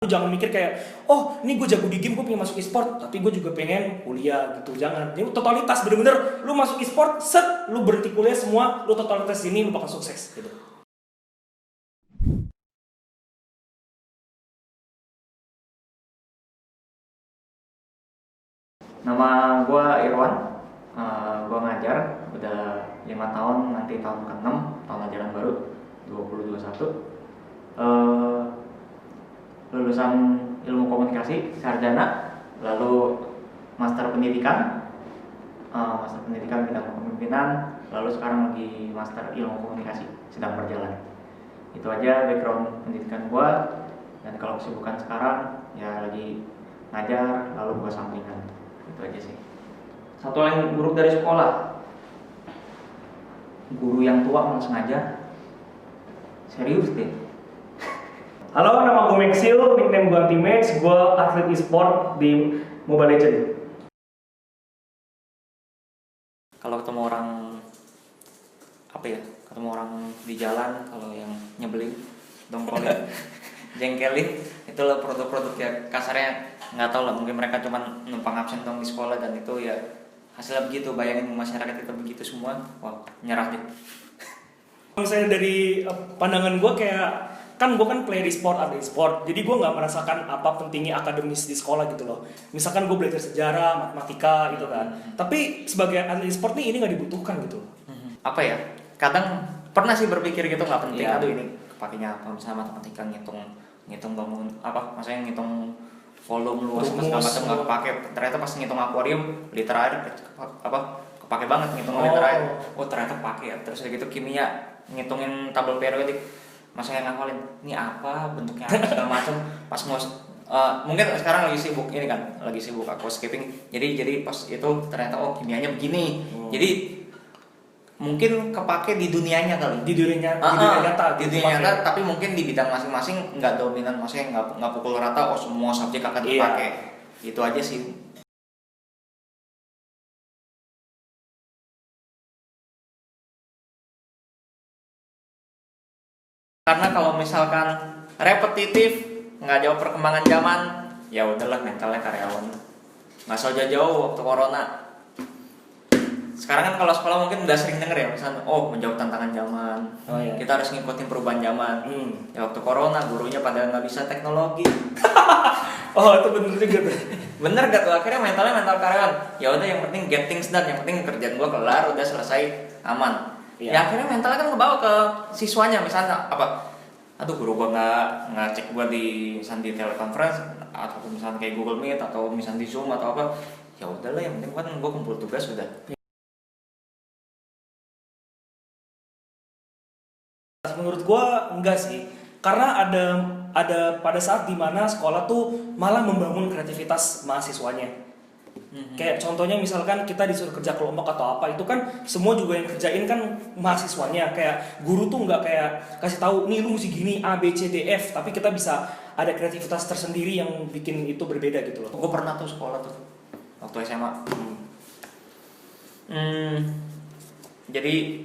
Lu jangan mikir kayak, oh ini gue jago di game, gue pengen masuk e-sport, tapi gue juga pengen kuliah gitu. Jangan. Ini totalitas, bener-bener lu masuk e-sport, set, lu berhenti kuliah semua, lu totalitas ini, lu bakal sukses gitu. Nama gue Irwan, gue ngajar udah 5 tahun, nanti tahun ke-6, tahun ajaran baru 2021. Lulusan ilmu komunikasi, sarjana, lalu master pendidikan, bidang kepemimpinan, lalu sekarang lagi master ilmu komunikasi, sedang berjalan. Itu aja background pendidikan gue, dan kalau kesibukan sekarang ya lagi ngajar, lalu gue sampingan. Itu aja sih. Satu yang buruk dari sekolah, guru yang tua malas ngajar. Serius deh. Halo, nama gue Maxil, nickname gue Antimax, gue atlet e-sport di Mobile Legends. Kalau ketemu orang ketemu orang di jalan, kalau yang nyebelin, dongkolin, jengkelin, itulah produk-produk ya kasarnya, nggak tahu lah, mungkin mereka cuma numpang absen dong di sekolah, dan itu ya hasilnya begitu. Bayangin masyarakat kita begitu semua, wah nyerah deh. Misalnya dari pandangan gue kayak, kan gue kan player e-sport, ada e-sport, jadi gue nggak merasakan apa pentingnya akademis di sekolah gitu loh. Misalkan gue belajar sejarah, matematika gitu kan, tapi sebagai atlet e-sport nih ini nggak dibutuhkan gitu. Apa ya, kadang pernah sih berpikir gitu, nggak penting. Iya. Aduh ini kepakainya apa, misalnya matematika ngitung bangun apa, maksudnya ngitung volume luas segala macam nggak kepake. Ternyata pas ngitung akuarium liter air kepake banget, ngitung liter air, oh ternyata pakai ya. Terus kayak gitu kimia, ngitungin tabel periodik, masa yang ngafalin ini apa bentuknya apa segala macam. Pas mungkin sekarang lagi sibuk ini kan, lagi sibuk aquascaping, jadi pas itu ternyata oh kimianya begini. Jadi mungkin kepake di dunianya kali, Di dunia nyata, di dunia nyata, tapi mungkin di bidang masing-masing nggak dominan, maksudnya nggak pukul rata oh semua subjek akan dipakai. Itu aja sih. Karena kalau misalkan repetitif, nggak jauh perkembangan zaman, ya udahlah mentalnya karyawan. Nggak usah jauh-jauh waktu corona. Sekarang kan kalau sekolah mungkin udah sering denger ya, misalnya oh menjawab tantangan zaman, kita harus ngikutin perubahan zaman. Ya waktu corona gurunya pada nggak bisa teknologi. Oh itu bener juga tuh. Bener gak tuh, akhirnya mental karyawan. Ya udah yang penting get things done, yang penting kerjaan gua kelar, udah selesai, aman. Iya. Ya akhirnya mentalnya kan ngebawa ke siswanya, misalnya apa? Aduh guru gua nggak cek gua di misalnya di teleconference atau misalnya kayak Google Meet atau misalnya di Zoom atau apa. Ya udahlah, yang penting kan gua kumpul tugas sudah. Menurut gue enggak sih, karena ada pada saat dimana sekolah tuh malah membangun kreativitas mahasiswanya. Kayak contohnya misalkan kita disuruh kerja kelompok atau apa, itu kan semua juga yang kerjain kan mahasiswanya. Kayak guru tuh nggak kayak kasih tahu nih lu mesti gini A B C D F, tapi kita bisa ada kreativitas tersendiri yang bikin itu berbeda gitu loh. Gue pernah tuh sekolah tuh waktu SMA. Jadi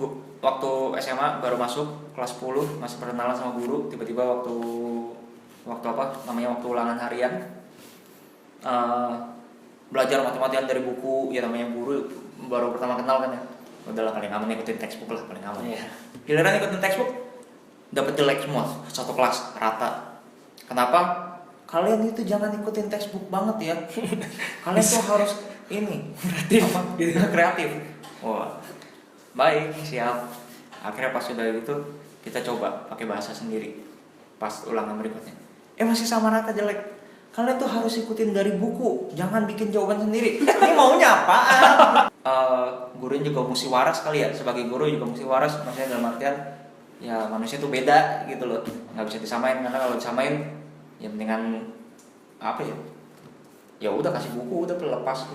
gua waktu SMA baru masuk kelas 10, masih perkenalan sama guru, tiba-tiba waktu ulangan harian, belajar mati-matian dari buku, ya namanya guru baru pertama kenal kan ya, udahlah paling aman ikutin textbook lah, paling aman. Giliran ikutin textbook dapat jelek semua, satu kelas rata. Kenapa? Kalian itu jangan ikutin textbook banget ya. Kalian tuh harus ini kreatif. Wah, baik, siap. Akhirnya pas sudah itu kita coba pakai bahasa sendiri. Pas ulangan berikutnya, masih sama rata jelek. Kalian tuh harus ikutin dari buku, jangan bikin jawaban sendiri. Ini maunya apaan? Gurunya juga mesti waras kali ya. Sebagai guru juga mesti waras, maksudnya dalam artian ya manusia tuh beda gitu loh. Nggak bisa disamain, karena kalau disamain ya mendingan apa ya? Ya udah kasih buku, udah lepas.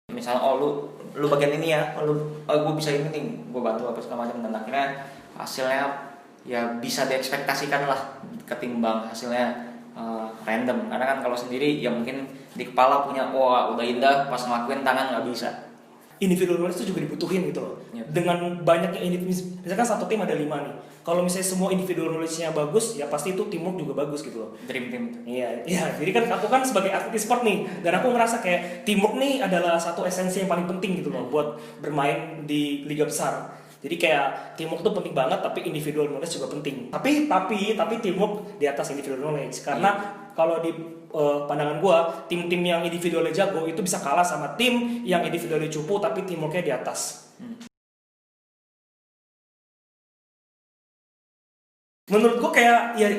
Misalnya lu bagian ini ya, gue bisa ini nih, gue bantu apa segala macam, dan akhirnya hasilnya ya bisa diekspektasikan lah, ketimbang hasilnya random. Karena kan kalau sendiri ya mungkin di kepala punya wah udah indah, pas ngelakuin tangan nggak bisa. Individualis itu juga dibutuhin gitu loh. Dengan banyaknya individu, misalkan satu tim ada 5 nih. kalau misalnya semua individual knowledge-nya bagus, ya pasti itu teamwork juga bagus gitu loh. Dream team. Iya, iya. Jadi kan aku kan sebagai atlet e-sport nih, dan aku ngerasa kayak teamwork nih adalah satu esensi yang paling penting gitu loh buat bermain di liga besar. Jadi kayak teamwork tuh penting banget, tapi individual knowledge juga penting. Tapi teamwork di atas individual knowledge, karena kalau di pandangan gua, tim-tim yang individualnya jago itu bisa kalah sama tim yang individualnya cupu tapi teamworknya di atas. Menurut gua kayak ya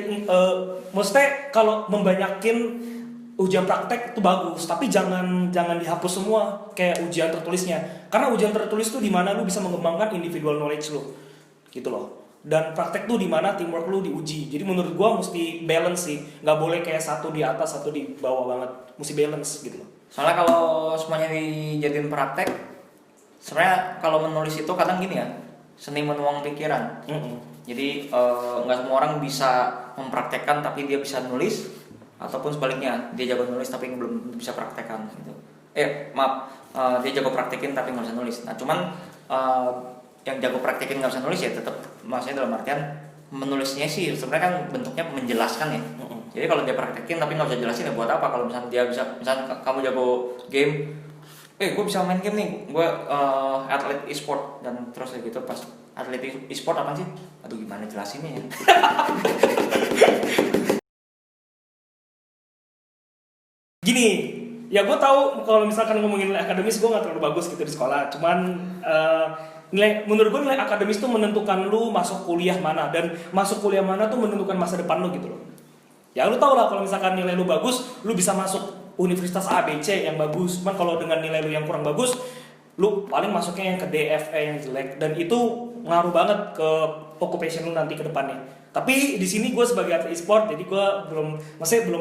maksudnya kalau membanyakin ujian praktek itu bagus, tapi jangan dihapus semua kayak ujian tertulisnya. Karena ujian tertulis tuh di mana lu bisa mengembangkan individual knowledge lu. Gitu loh. Dan praktek tuh di mana teamwork lu diuji. Jadi menurut gua mesti balance sih. Nggak boleh kayak satu di atas, satu di bawah banget. Mesti balance gitu loh. Soalnya kalau semuanya dijadiin praktek, sebenarnya kalau menulis itu kadang gini ya, seni menuang pikiran. Jadi nggak semua orang bisa mempraktekkan tapi dia bisa nulis, ataupun sebaliknya dia jago nulis tapi belum bisa praktekkan gitu. Dia jago praktekin tapi nggak bisa nulis. Nah cuman yang jago praktekin nggak bisa nulis ya tetap, maksudnya dalam artian menulisnya sih sebenarnya kan bentuknya menjelaskan ya. Jadi kalau dia praktekin tapi nggak bisa jelasin ya buat apa? Kalau misalnya dia bisa, misalnya kamu jago game, gue bisa main game nih, gue atlet e-sport, dan terus kayak gitu pas atlet e-sport apa sih? Aduh gimana jelasinnya ya? Gini, ya gue tahu kalau misalkan ngomongin nilai akademis gue nggak terlalu bagus gitu di sekolah. Cuman menurut gue nilai akademis tuh menentukan lu masuk kuliah mana, dan masuk kuliah mana tuh menentukan masa depan lu gitu loh. Ya lu tau lah kalau misalkan nilai lu bagus, lu bisa masuk universitas A, B, C yang bagus. Cuman kalau dengan nilai lu yang kurang bagus, lu paling masuknya yang ke D, F, E yang jelek, dan itu ngaruh banget ke occupation lu nanti ke depannya. Tapi di sini gue sebagai atlet e-sport, jadi gue belum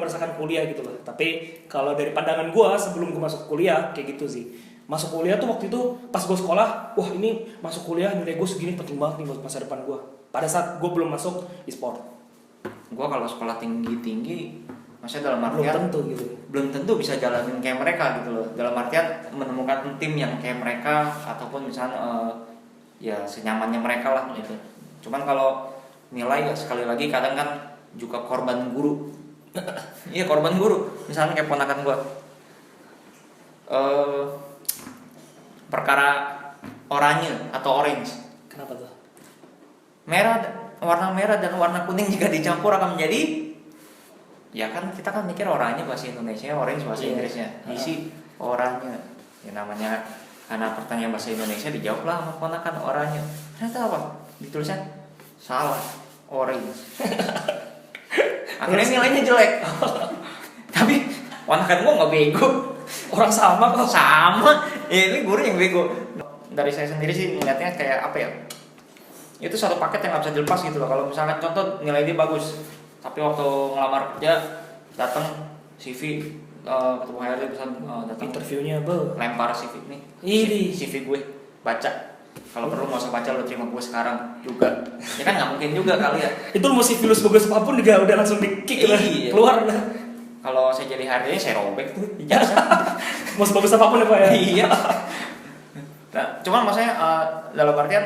merasakan kuliah gitu loh. Tapi kalau dari pandangan gue sebelum gue masuk kuliah kayak gitu sih. Masuk kuliah tuh waktu itu pas gue sekolah, wah ini masuk kuliah nilai gue segini penting banget nih buat masa depan gue. Pada saat gue belum masuk e-sport. Gue kalau sekolah tinggi, maksudnya dalam artian belum tentu bisa jalanin kayak mereka gitu loh. Dalam artian menemukan tim yang kayak mereka, ataupun misalnya ya senyamannya mereka lah gitu. Cuman kalau nilai ya sekali lagi kadang kan juga korban guru. Iya korban guru. Misalnya kayak ponakan gue, perkara oranye atau orange. Kenapa tuh? Warna merah dan warna kuning jika dicampur akan menjadi, ya kan kita kan mikir oranye bahasa Indonesia, orange bahasa Inggrisnya, isi oranye. Ya namanya karena pertanyaan bahasa Indonesia dijawablah sama ponakan oranye. Ternyata apa? Ditulisnya salah, orange. Akhirnya nilainya jelek. Tapi ponakan gua nggak bego. Orang sama kok. Sama. Ya, ini guru yang bego. Dari saya sendiri sih melihatnya kayak apa ya? Itu satu paket yang nggak bisa dilepas gitu loh. Kalau misalkan contoh nilai dia bagus, tapi waktu ngelamar kerja datang CV ketemu HRD bisa datang Interviewnya lempar CV nih. CV gue baca. Kalau perlu nggak usah baca, lo terima gue sekarang juga. Ya kan nggak mungkin juga kali ya. Itu mau CV lu sebagus apapun juga udah langsung di-kick lah, keluar lah. Kalau saya jadi HRD saya robek tuh ijazah. Mau sebagus apapun ya Pak ya. Iya. Nah, cuman maksudnya dalam artian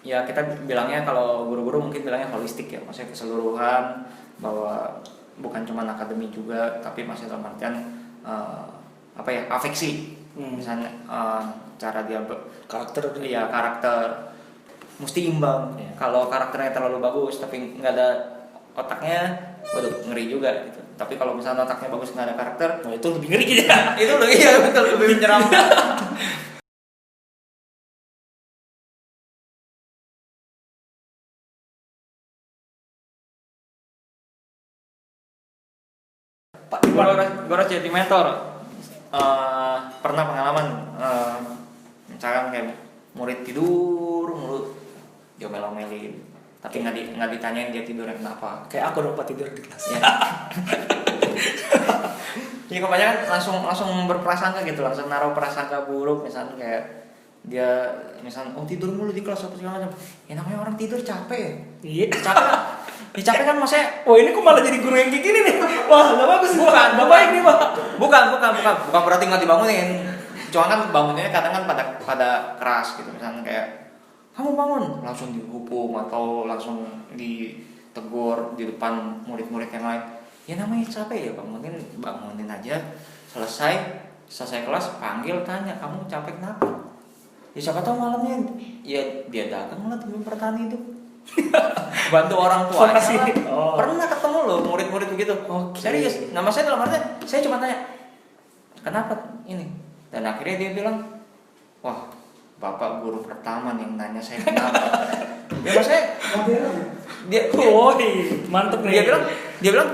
ya kita bilangnya, kalau guru-guru mungkin bilangnya holistik ya, maksudnya keseluruhan, bahwa bukan cuma akademi juga, tapi masih dalam artian afeksi. Misalnya cara dia karakter mesti imbang. Kalau karakternya terlalu bagus tapi nggak ada otaknya, waduh ngeri juga gitu. Tapi kalau misalnya otaknya bagus nggak ada karakter, itu lebih ngeri gitu ya. Itu lebih menyeramkan. Gue harus jadi mentor. Pernah pengalaman, misalkan kayak murid tidur mulu, diomel-omelin, tapi nggak ditanyain dia tidurnya kenapa. Kayak aku dong Pak tidur di kelas. Ya. Ya kebanyakan langsung berprasangka gitu, langsung naruh prasangka buruk, misalnya kayak dia misalnya tidur mulu di kelas apa segala macam. Ya namanya orang tidur capek ya. Iya. Capek kan maksudnya. Ini kok malah jadi guru yang kayak gini nih. Wah nggak bagus. Bukan baik nih Pak. Bukan berarti nggak dibangunin. Cuma kan bangunnya kadang kan pada keras gitu, misalnya kayak kamu bangun, langsung dihukum atau langsung ditegur di depan murid-murid yang lain. Ya namanya capek ya, bangunin aja. Selesai kelas, panggil, tanya, kamu capek kenapa? Ya siapa tahu malamnya ya dia dagang lah tim pertani itu. Bantu orang tuanya lah. Pernah ketemu loh murid-murid begitu. Serius. Nama saya dalam artian saya cuma tanya, kenapa ini? Dan akhirnya dia bilang, wah, bapak guru pertama nih yang nanya saya kenapa. Ya maksudnya mantep nih. Dia bilang,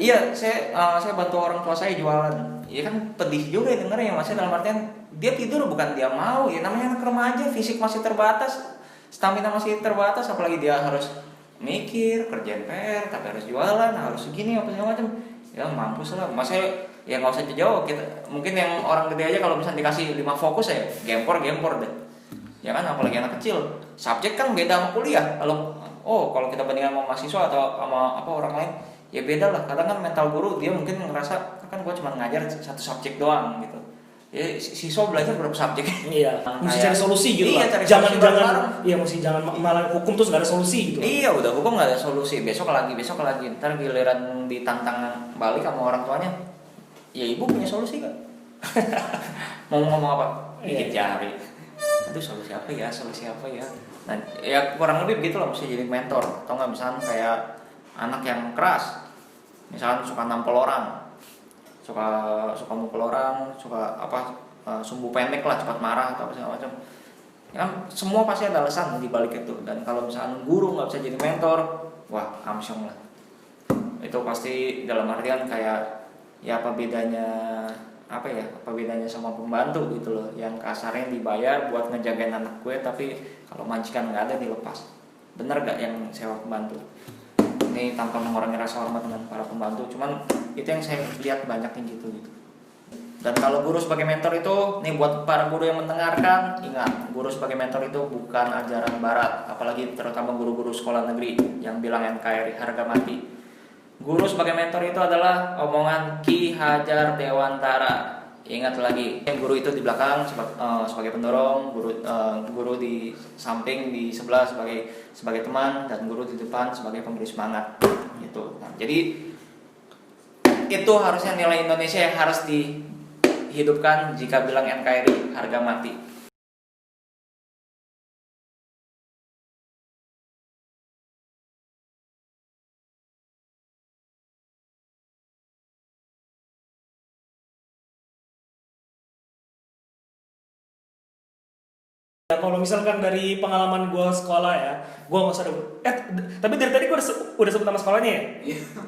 iya saya bantu orang tua saya jualan. Ya kan pedih juga ya dengernya, maksudnya dalam artian dia tidur bukan dia mau, ya namanya anak remaja, fisik masih terbatas, stamina masih terbatas, apalagi dia harus mikir, kerjaan PR, tapi harus jualan, harus segini apa segala macam. Ya mampus lah, maksudnya ya nggak usah jauh, kita mungkin yang orang gede aja kalau misalnya dikasih 5 fokus ya gempor deh. Ya kan apalagi anak kecil, subjek kan beda sama kuliah. Kalau kita bandingkan sama mahasiswa atau sama orang lain, ya beda lah. Kadang kan mental guru dia mungkin ngerasa kan gue cuma ngajar satu subjek doang gitu. Ya siswa belajar berapa subjek? Iya. Mesti cari solusi gitu. Iya, lah. Jangan jangan malah hukum terus nggak ada solusi gitu. Iya, udah hukum nggak ada solusi. Besok lagi. Ntar giliran ditantang balik sama orang tuanya. Ya ibu punya solusi kan? Mau ngomong apa? Gigit jari. Aduh solusi apa ya? Nah, ya kurang lebih begitu lah, mesti jadi mentor. Atau nggak misalnya kayak anak yang keras, misalnya suka nampol orang, suka mukul orang, sumbu pendek lah, cepat marah atau apa segala macam. Ya kan semua pasti ada alasan di balik itu. Dan kalau misalnya guru nggak bisa jadi mentor, wah kamsyong lah. Itu pasti dalam artian kayak ya apa bedanya sama pembantu gitu loh, yang kasarnya dibayar buat ngejagain anak gue, tapi kalau majikan nggak ada dilepas. Bener gak yang sewa pembantu? Ini tanpa mengurangi rasa hormat dengan para pembantu, cuman itu yang saya lihat banyak yang gitu. Dan kalau guru sebagai mentor itu, nih buat para guru yang mendengarkan, ingat, guru sebagai mentor itu bukan ajaran barat, apalagi terutama guru-guru sekolah negeri yang bilang NKRI harga mati. Guru sebagai mentor itu adalah omongan Ki Hajar Dewantara. Ingat lagi, guru itu di belakang sebagai pendorong, guru di samping di sebelah sebagai teman, dan guru di depan sebagai pemberi semangat. Gitu. Nah, jadi itu harusnya nilai Indonesia yang harus dihidupkan jika bilang NKRI harga mati. Ya, kalau misalkan dari pengalaman gue sekolah ya, gue nggak usah tapi dari tadi gue udah sebut nama sekolahnya ya.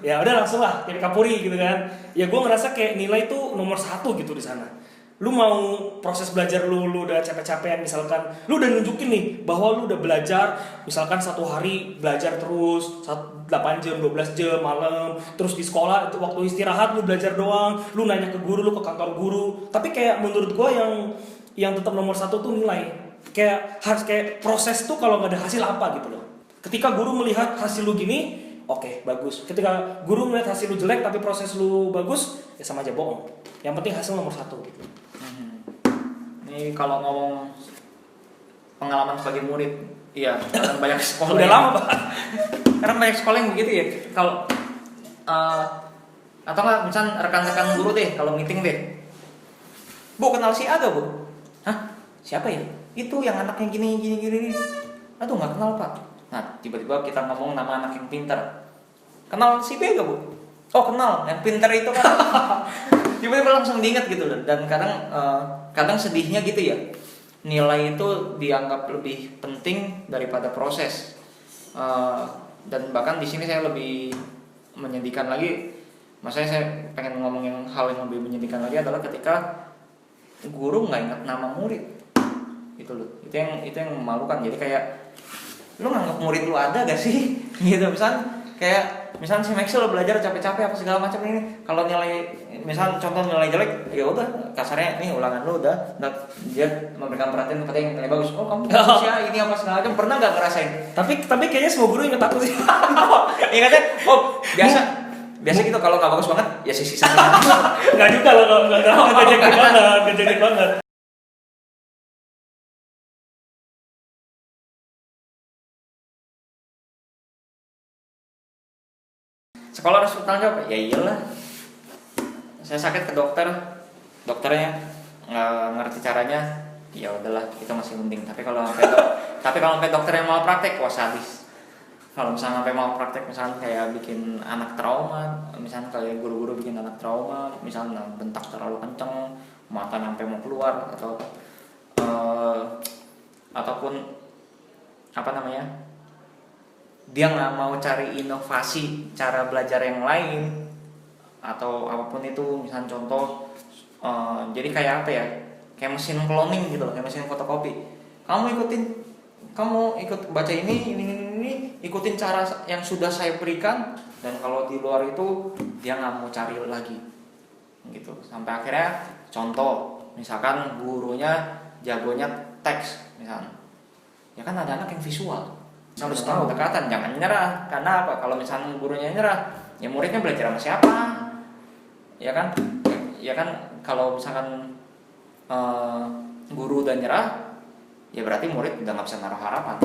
Ya udah langsung lah, kayak Kapuri gitu kan. Ya gue ngerasa kayak nilai itu nomor 1 gitu di sana. Lu mau proses belajar lu udah capek-capean, misalkan lu udah nunjukin nih bahwa lu udah belajar, misalkan 1 hari belajar terus 8 jam, 12 jam malam, terus di sekolah itu waktu istirahat lu belajar doang, lu nanya ke guru, lu ke kantor guru. Tapi kayak menurut gue yang tetap nomor 1 tuh nilai. Harus kayak proses tuh kalau nggak ada hasil apa gitu loh. Ketika guru melihat hasil lu gini, oke, bagus. Ketika guru melihat hasil lu jelek tapi proses lu bagus, ya sama aja bohong. Yang penting hasil nomor 1 gitu. Ini kalau ngomong pengalaman sebagai murid, iya, karena banyak sekolah. Udah lama Pak. Karena banyak sekolah yang begitu ya. Kalau atau nggak, misalnya rekan-rekan guru deh, kalau meeting deh, Bu kenal si A gak Bu? Hah? Siapa ya? Itu yang anaknya gini. Aduh nggak kenal Pak. Nah tiba-tiba kita ngomong nama anak yang pintar. Kenal si B gak Bu? Oh kenal, yang pintar itu kan. Tiba-tiba langsung diingat gitu loh. Dan kadang sedihnya gitu ya, nilai itu dianggap lebih penting daripada proses. Dan bahkan di sini saya lebih menyedihkan lagi. Maksudnya saya pengen ngomongin hal yang lebih menyedihkan lagi adalah ketika guru nggak ingat nama murid. Itu loh, itu yang memalukan. Jadi kayak lu nganggap murid lu ada gak sih? Gitu misalnya si Maxwell belajar capek-capek apa segala macam ini, kalau contoh nilai jelek, ya udah kasarnya ini ulangan lu udah dia memberikan perhatian kepada yang nilai bagus. Oh kamu ya ini apa segala macam, pernah nggak ngerasain? Tapi kayaknya semua guru ingat aku sih. Ingatnya, biasa gitu, kalau nggak bagus banget ya sisa. Nggak juga loh, nggak jadi banget. sekolah harus bertanggung jawab. Ya iyalah, saya sakit ke dokter, dokternya nggak ngerti caranya, ya udahlah kita masih mending. Tapi kalau sampai dokter yang malah praktek, wah sadis. Kalau misalnya sampai mau praktek, misalnya kayak bikin anak trauma, misalnya kayak guru-guru bikin anak trauma, misalnya bentak terlalu kenceng, mata sampai mau keluar atau ataupun apa namanya, dia nggak mau cari inovasi cara belajar yang lain atau apapun itu, misalnya contoh jadi kayak apa ya, kayak mesin cloning gitu loh, kayak mesin fotokopi. Kamu ikut baca ini, ikutin cara yang sudah saya berikan, dan kalau di luar itu dia nggak mau cari lagi, gitu. Sampai akhirnya contoh, misalkan gurunya jagonya teks, misalnya, ya kan ada anak yang visual, harus tahu pendekatan, jangan nyerah. Karena apa? Kalau misalnya gurunya nyerah, ya muridnya belajar sama siapa, ya kan? Ya kan, kalau misalkan guru udah nyerah, ya berarti murid udah nggak bisa naruh harapan.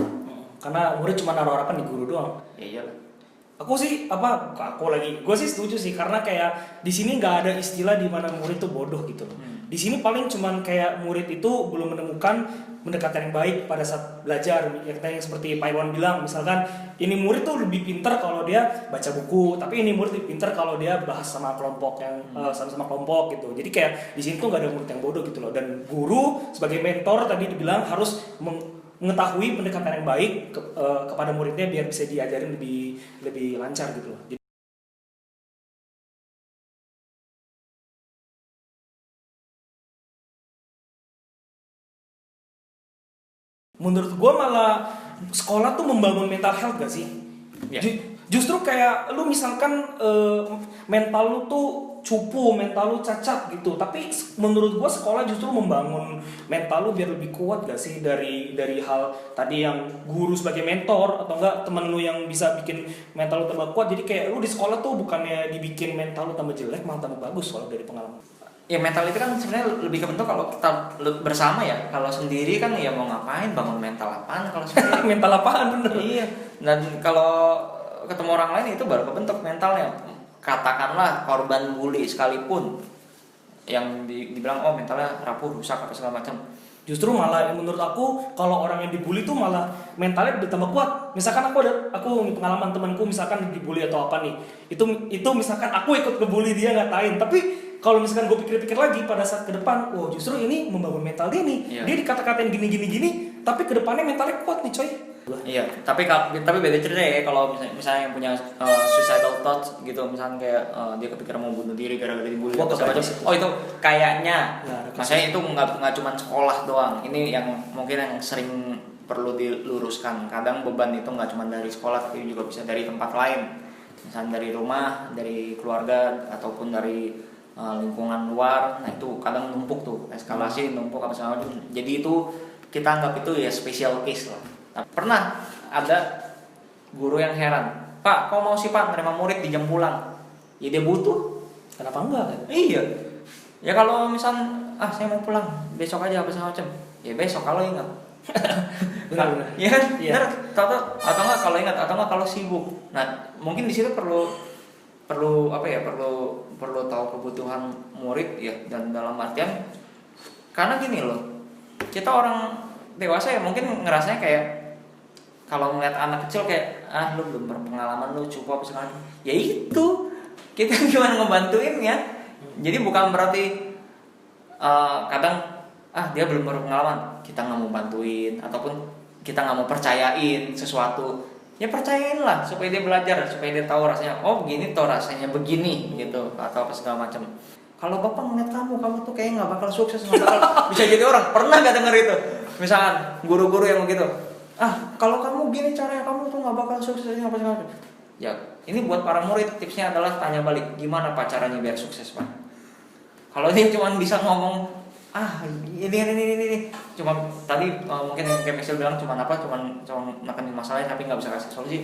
Karena murid cuma naruh harapan di guru doang. Ya iyalah. Gue sih setuju sih, karena kayak di sini nggak ada istilah di mana murid tuh bodoh gitu loh. Di sini paling cuman kayak murid itu belum menemukan pendekatan yang baik pada saat belajar. Yang seperti Pak Iwan bilang, misalkan ini murid tuh lebih pintar kalau dia baca buku, tapi ini murid lebih pintar kalau dia bahas sama kelompok yang sama-sama kelompok gitu. Jadi kayak di sini tuh nggak ada murid yang bodoh gitu loh. Dan guru sebagai mentor tadi dibilang harus mengetahui pendekatan yang baik kepada muridnya biar bisa diajarin lebih lancar gitu loh. Menurut gue malah sekolah tuh membangun mental health gak sih? Ya. Justru kayak lu misalkan mental lu tuh cupu, mental lu cacat gitu. Tapi menurut gue sekolah justru membangun mental lu biar lebih kuat gak sih, dari hal tadi yang guru sebagai mentor atau enggak temen lu yang bisa bikin mental lu tambah kuat. Jadi kayak lu di sekolah tuh bukannya dibikin mental lu tambah jelek, malah tambah bagus soal dari pengalaman. Ya mental itu kan sebenarnya lebih kebentuk kalau kita bersama ya. Kalau sendiri kan ya mau ngapain, bangun mental apaan kalau sendiri. Mental apaan, bener. Iya. Dan kalau ketemu orang lain itu baru kebentuk mentalnya. Katakanlah korban bully sekalipun, yang dibilang mentalnya rapuh, rusak apa segala macam. Justru malah menurut aku kalau orang yang dibully tuh malah mentalnya ditambah kuat. Misalkan aku pengalaman temanku misalkan dibully atau apa nih, itu misalkan aku ikut ngebully dia, ngatain, tapi kalau misalkan gue pikir-pikir lagi pada saat ke depan, justru ini membangun mental dia nih. Iya. Dia dikata-katain gini, tapi ke depannya mentalnya kuat nih, coy. Iya, tapi beda cerita ya kalau misalnya yang punya suicidal thoughts gitu, misalnya kayak dia kepikiran mau bunuh diri gara-gara dibully. Itu kayaknya. Maksudnya itu nggak cuma sekolah doang. Ini yang mungkin yang sering perlu diluruskan. Kadang beban itu nggak cuma dari sekolah, tapi juga bisa dari tempat lain. Misalnya dari rumah, dari keluarga, ataupun dari lingkungan luar. Nah itu kadang numpuk tuh, eskalasi numpuk apa segala macam. Jadi itu kita anggap itu ya special case lah. Nah, pernah ada guru yang heran, Pak, kok mau sih Pak menerima murid di jam pulang? Ya dia butuh, kenapa enggak? Iya. Ya kalau misal saya mau pulang besok aja apa segala macam, ya besok kalau ingat. Benar. Iya kan? Iya. Atau enggak kalau ingat, atau enggak kalau sibuk. Nah mungkin di situ perlu tahu kebutuhan murid ya, dan dalam artian karena gini loh, kita orang dewasa ya mungkin ngerasanya kayak kalau ngeliat anak kecil kayak lu belum berpengalaman, lu cukup apa segala, ya itu kita gimana ngebantuin ya. Jadi bukan berarti kadang dia belum berpengalaman kita nggak mau bantuin ataupun kita nggak mau percayain sesuatu. Ya percayain lah supaya dia belajar, supaya dia tahu rasanya begini toh rasanya begini gitu, atau apa segala macam. Kalau bapak ngeliat kamu tuh kayak nggak bakal sukses, nggak bakal bisa jadi orang. Pernah nggak denger itu? Misalkan guru-guru yang begitu, kalau kamu gini caranya kamu tuh nggak bakal sukses, apa segala macam. Ya ini buat para murid tipsnya adalah tanya balik, gimana pak caranya biar sukses pak? Kalau dia cuma bisa ngomong ini cuma tadi mungkin yang kayak Michelle bilang cuma nekanin masalahnya tapi nggak bisa kasih solusi.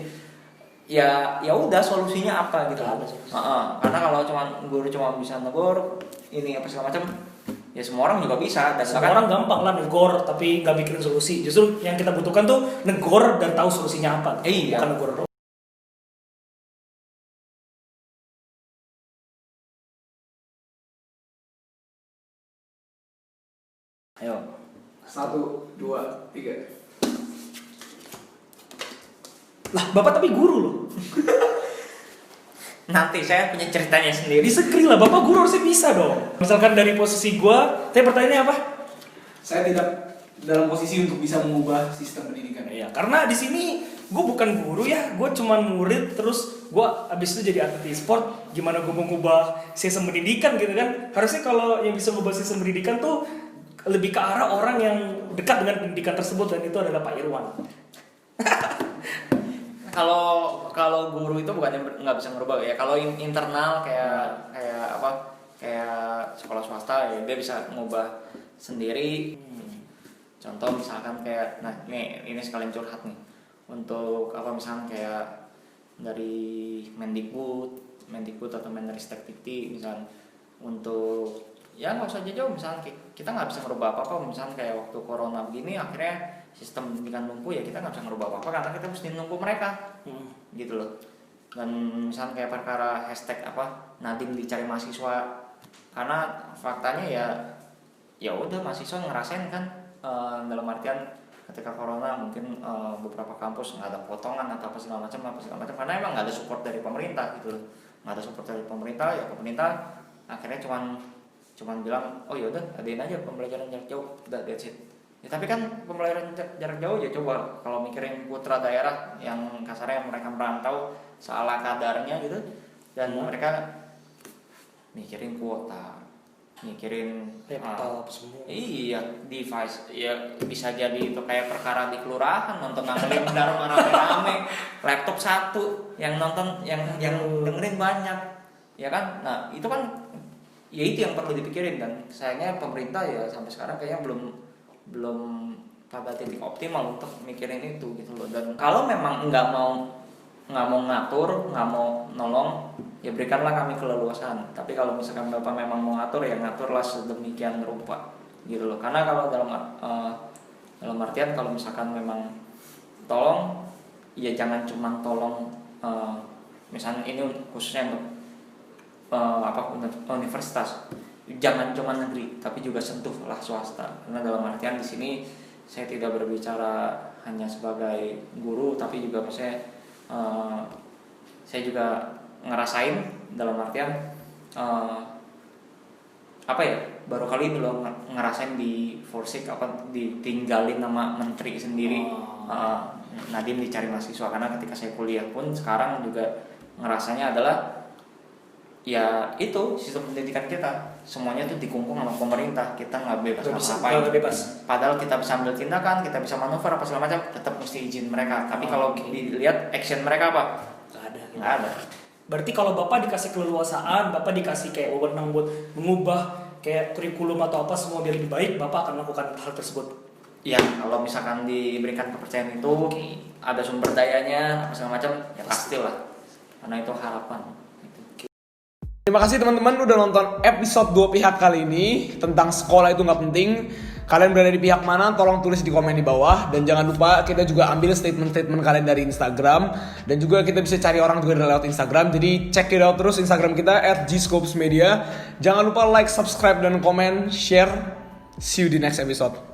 Ya udah solusinya apa gitu. Karena kalau guru cuma bisa negor ini apa segala macam, ya semua orang juga bisa. Dan semua orang gampang lah negor tapi nggak mikirin solusi. Justru yang kita butuhkan tuh negor dan tahu solusinya apa. Bukan negor. 1, 2, 3. Lah, Bapak tapi guru loh. Nanti saya punya ceritanya sendiri. Disagree lah, Bapak guru harusnya bisa dong. Misalkan dari posisi gua, tadi pertanyaannya apa? Saya tidak dalam posisi untuk bisa mengubah sistem pendidikan. Ya, karena di sini gue bukan guru ya, gue cuman murid, terus gue abis itu jadi atlet e-sport. Gimana gue mau ngubah sistem pendidikan gitu kan? Harusnya kalau yang bisa ngubah sistem pendidikan tuh lebih ke arah orang yang dekat dengan pendidikan tersebut, dan itu adalah Pak Irwan. Kalau guru itu bukannya nggak bisa merubah ya. Kalau internal kayak sekolah swasta ya dia bisa mengubah sendiri. Contoh misalkan kayak, nah ini sekalian curhat nih, untuk misalkan kayak dari Mendikbud atau Menristek Dikti misalkan, untuk ya nggak usah jauh, misalkan kita nggak bisa merubah apa-apa. Misalkan kayak waktu corona begini akhirnya sistem pendidikan lumpuh, ya kita nggak bisa merubah apa-apa karena kita mesti nunggu mereka gitu loh. Dan misalkan kayak perkara hashtag Nadiem dicari mahasiswa, karena faktanya ya udah mahasiswa ngerasain kan, dalam artian ketika corona mungkin beberapa kampus nggak ada potongan atau apa segala macam karena emang nggak ada support dari pemerintah gitu loh. Nggak ada support dari pemerintah, ya pemerintah akhirnya cuman bilang oh ya udah adain aja pembelajaran jarak jauh, udah that's it. Ya, tapi kan pembelajaran jarak jauh ya coba kalau mikirin putra daerah yang kasarnya mereka merantau seala kadarnya gitu, dan mereka mikirin kuota, mikirin Laptop semua. Iya, device ya bisa jadi itu kayak perkara di kelurahan nonton Angling Dharma rame-rame, laptop satu yang nonton yang dengerin banyak, ya kan? Nah itu kan ya itu yang perlu dipikirin, dan sayangnya pemerintah ya sampai sekarang kayaknya belum pada titik optimal untuk mikirin itu gitu loh. Dan kalau memang nggak mau ngatur, nggak mau nolong, ya berikanlah kami keleluasaan. Tapi kalau misalkan Bapak memang mau ngatur, ya ngaturlah sedemikian rupa gitu loh. Karena kalau dalam artian kalau misalkan memang tolong, ya jangan cuma tolong misalnya ini khususnya untuk universitas, jangan cuma negeri tapi juga sentuhlah swasta. Karena dalam artian di sini saya tidak berbicara hanya sebagai guru, tapi juga maksudnya saya juga ngerasain dalam artian baru kali ini loh ngerasain di Forsik ditinggalin nama menteri sendiri. Nadiem dicari mahasiswa, karena ketika saya kuliah pun sekarang juga ngerasanya adalah ya itu sistem pendidikan kita semuanya tuh dikungkung sama pemerintah, kita nggak bebas. Padahal kita bisa ambil tindakan, kita bisa manuver apa segala macam, tetap mesti izin mereka. Tapi kalau dilihat action mereka apa? Nggak ada. Berarti kalau Bapak dikasih keleluasaan, Bapak dikasih kayak wewenang buat mengubah kayak kurikulum atau apa semua biar lebih baik, Bapak akan melakukan hal tersebut. Ya kalau misalkan diberikan kepercayaan itu, ada sumber dayanya apa segala macam, ya pastilah. Karena itu harapan. Terima kasih teman-teman udah nonton episode 2 pihak kali ini tentang sekolah itu nggak penting. Kalian berada di pihak mana? Tolong tulis di komen di bawah. Dan jangan lupa kita juga ambil statement-statement kalian dari Instagram. Dan juga kita bisa cari orang juga lewat Instagram. Jadi check it out terus Instagram kita @gscopesmedia. Jangan lupa like, subscribe, dan komen, share. See you di next episode.